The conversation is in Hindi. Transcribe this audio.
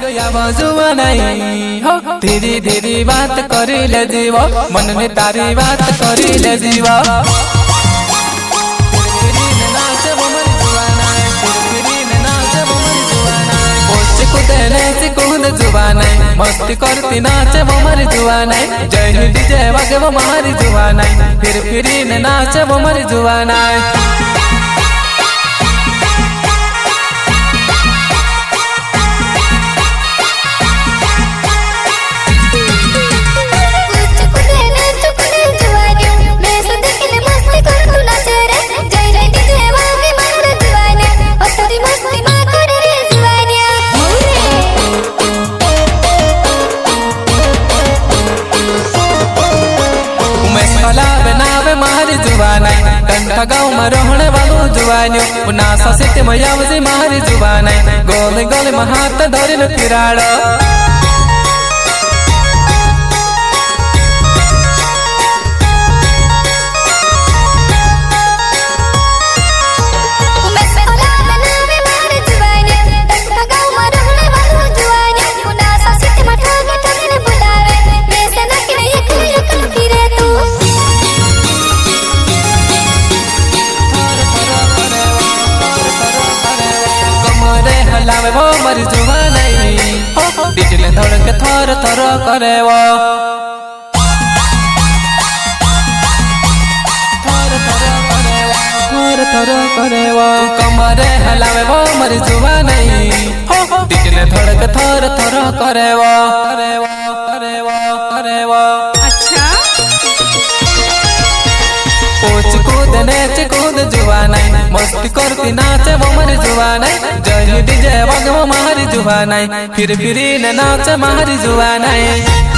गया जुआ नहीं हो धीरे धीरे बात करी ले जीवा मन में तारी बात करी ले जीवा कूद जुआ नहीं मस्ती करती नाचे वो मर जुआ नहीं जय हिंदी जय वागे वो मारी जुआ नहीं फिर नाचे वो मर जुआ नहीं मारी जुबान कंठा गाँव में रहने वालों जुबानियों नासा सिटी में यावजी मारी जुबान गोल गोल में हाथ धरिल फिराड़ो वो मर जुआ नहीं दिल धड़क थर थर करे वो थर थर करे वो कमरे हलावे वो मर जुआ नहीं दिल धड़क थर थर करे वो करे वो करे वो करे वो अच्छा पोच कूद नेच कूद जुआ नहीं मस्ती करती नाचे वो मर जुआ नहीं जय हिंदी जय वागे वो मारी जुआ नहीं फिर नाचे मारी जुआ नहीं।